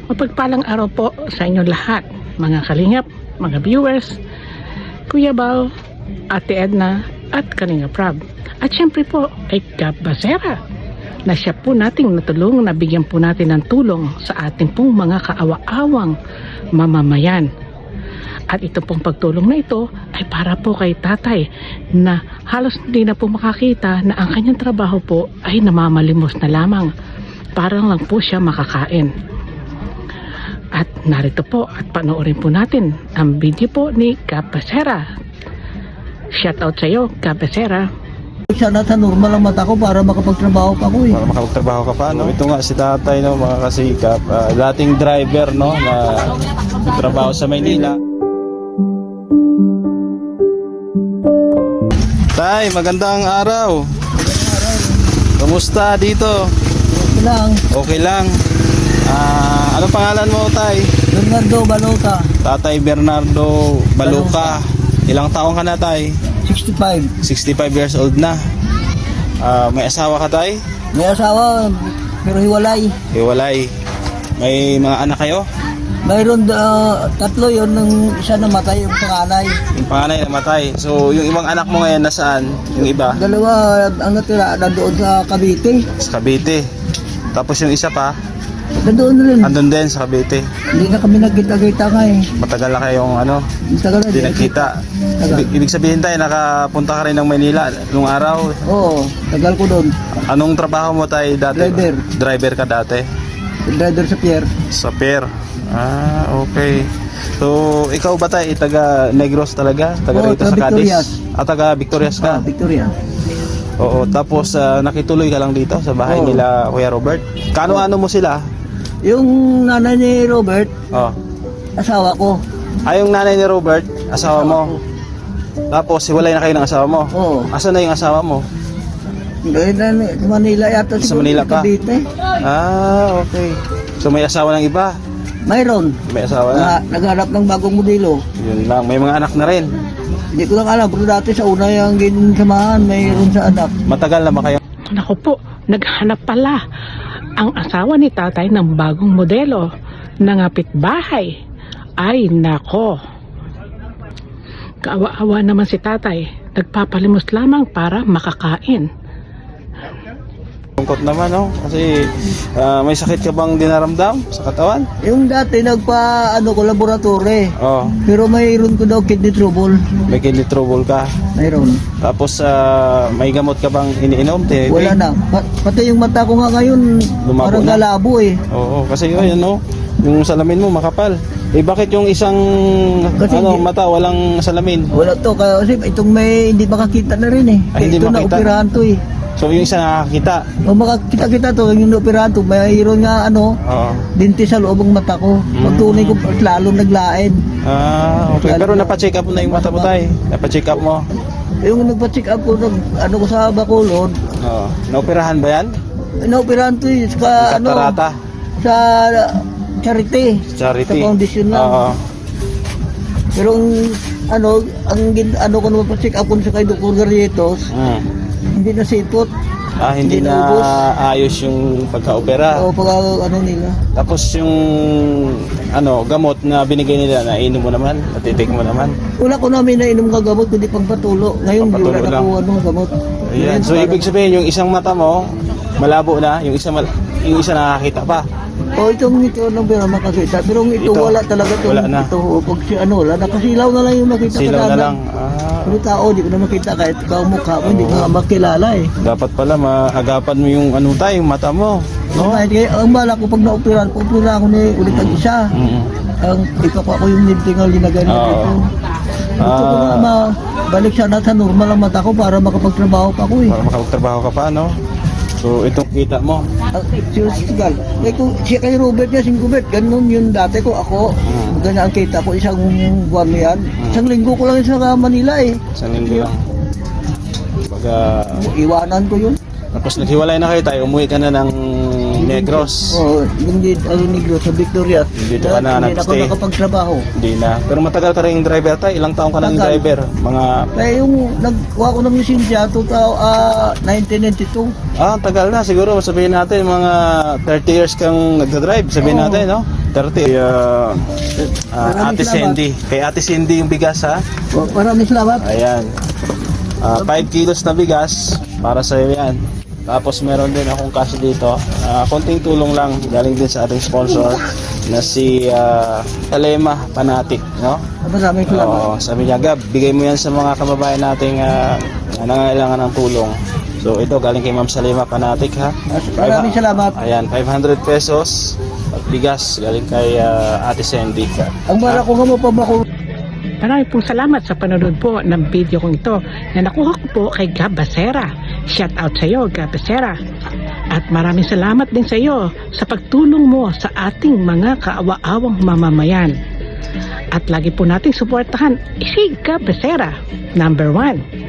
Mapagpalang araw po sa inyong lahat, mga kalingap, mga viewers, Kuya Bal, Ate Edna, at Kalingap Rob. At syempre po ay Gab Basera, na siya po nating natulong, nabigyan po natin ng tulong sa ating pong mga kaawa-awang mamamayan. At ito pong pagtulong na ito ay para po kay tatay na halos hindi na po makakita na ang kanyang trabaho po ay namamalimos na lamang. Parang lang po siya makakain. At narito po at panoorin po natin ang video po ni Kapasera. Shout out sa iyo, Kapasera. Sana sa normal ang mata ko para makapagtrabaho pa ko eh. Para makapagtrabaho ka pa, no? Ito nga si tatay, no, mga kasikap. Dating driver, no, na trabaho sa Maynila. Tay, magandang araw. Kamusta dito? Okay lang. Okay lang. Anong pangalan mo, Tay? Bernardo Balota, Tatay Bernardo Baluca. Ilang taong ka na, Tay? 65. 65 years old na. May asawa ka, Tay? May asawa pero hiwalay. Hiwalay. May mga anak kayo? Mayroon tatlo yon, ng isa namatay yung panganay. Yung panganay namatay. So, yung ibang anak mo ngayon nasaan? Yung iba? Dalawa ang natira nandoon sa Cavite. Sa Cavite. Tapos yung isa pa, Nandoon rin. andun din sa Cavite. Hindi na kami nagkita-kita nga eh. Matagal na kayong Tagal na hindi nagkita. Tagal. Ibig sabihin tayo, nakapunta ka rin ng Maynila nung araw. Oo, tagal ko doon. Anong trabaho mo tayo dati? Driver. Driver ka dati? Driver sa pier. Sa pier. Okay. So, ikaw ba tayo, taga Negros talaga? Taga Oo, rito sa taga Cadiz? Victorias. Taga Victorias ka? Victoria. Oo, tapos nakituloy ka lang dito sa bahay Oo. nila Kuya Robert. Kano-ano mo sila? Yung nanay ni Robert, Oh. asawa ko. Yung nanay ni Robert, asawa mo. Tapos hiwalay na kayo ng asawa mo. Oo. Asan na yung asawa mo? Sa Manila yata. Sa siguro, Manila pa? Cavite. Okay. So may asawa ng iba? Mayroon. May asawa na? Naghanap ng bagong modelo. Yun lang. May mga anak na rin. Hindi ko lang alam, pero dati sa una yung ginsamahan, mayroon sa anak. Matagal na ba kayo? Naku po, naghanap pala ang asawa ni tatay ng bagong modelo ng kapitbahay. Ay nako, kaawa-awa naman si tatay, nagpapalimos lamang para makakain. Lungkot naman, no? Kasi may sakit ka bang dinaramdam sa katawan? Yung dati ko laboratory. Oh, Pero mayroon ko daw kidney trouble. may kidney trouble ka. Mayroon. Tapos may gamot ka bang iniinom? Wala na. Pati yung mata ko nga ngayon, Lumabo parang na. galabo eh. Oo, kasi yun, no? Yung salamin mo makapal. Bakit yung isang Kasi hindi- mata walang salamin? Wala to, kasi itong may hindi makakita na rin eh. Hindi Ito na makita. operahan to eh. So yung isa nakakita. O makakita-kita to, yung operahan to, mayroon nga Oo. dinti sa loob ng mata ko. Pagtunay ko, lalong naglain. Okay. Pero napacheck up mo na yung mata mo, tay? Napacheck up mo? Yung nagpa-check up ko, ko sa Bacolod, Oo. Naoperahan ba yan? inaoperahan to eh, Sa Tarata? sa charity. Charity? Sa foundation lang. Oo. Pero ang ko naman pa-check up ko sa kay Dr. Garrietos, hindi na sipot. Hindi na naubos. ayos yung pagka-opera. O pag nila. Tapos yung gamot na binigay nila, nainom mo naman, natitik mo naman. Wala ko namin nainom kagamot, kundi pagpatulo. Ngayon, Pagpatulo wala na lang. ko gamot. Ayan. So ibig sabihin yung isang mata mo malabo na, yung isa nakakita pa. Ito nang pero makakita. Pero ito Ito, wala talaga to. wala na. Ito, pag wala, nakasilaw na lang yung makita Silaw sa na kanan. lang. Pero tao, di ko na makita kahit ikaw mukha mo, hindi ka makilala eh. Dapat pala maagapan mo yung yung mata mo. No? Kaya ang bala ko pag na-operahan, opera ako ni ulit ang isa. Ang ikaw ako yung nibtingal linagay na Oo. dito. Gusto ko na balik sana sa normal ang mata ko para makapagtrabaho pa ako eh. Para makapagtrabaho ka pa, no? So itong kita mo. Sigal. Siya kay Robert niya, Robert, ganun yung dati ko ako. Ganyan ang kita ko, isang buwan mo yan. Isang linggo ko lang sa Manila eh. Isang linggo lang. Iwanan ko yun. Tapos naghiwalay na kayo tayo, umuwi ka na ng Negros. Oo, hindi Negros sa Victoria. Dito ka na Hindi na ako nagstay. nakapagtrabaho. Hindi na. Pero matagal ka rin driver tayo. Ilang taong ka nang Tagal. driver? Mga... Kaya yung nagkuha ko ng lisensya, 1992. tagal na. Siguro sabihin natin mga 30 years kang nagdadrive. Sabihin Oo. natin, no? 30. Maraming Ate salamat. Cindy. Kay Ate Cindy yung bigas ha. Maraming salamat. Ayan. 5 kilos na bigas para sa iyo yan. Tapos meron din akong cash dito. Konting tulong lang galing din sa ating sponsor na si Elema Panatic, no? Maraming salamat. Oo, sabi niya, Gab, bigay mo yan sa mga kababayan nating nangangailangan ng tulong. So ito galing kay Ma'am Salima Panatic ha. Maraming salamat. Ayan, 500 pesos at bigas galing kay Ate Cindy. Ang bala ko nga mo pa ba ko Maraming pong salamat sa panonood po ng video kong ito na nakuha ko po kay Gab Basera. Shout out sa iyo, Gab Basera. At maraming salamat din sa iyo sa pagtulong mo sa ating mga kaawa-awang mamamayan. At lagi po nating suportahan si Gab Basera, number 1.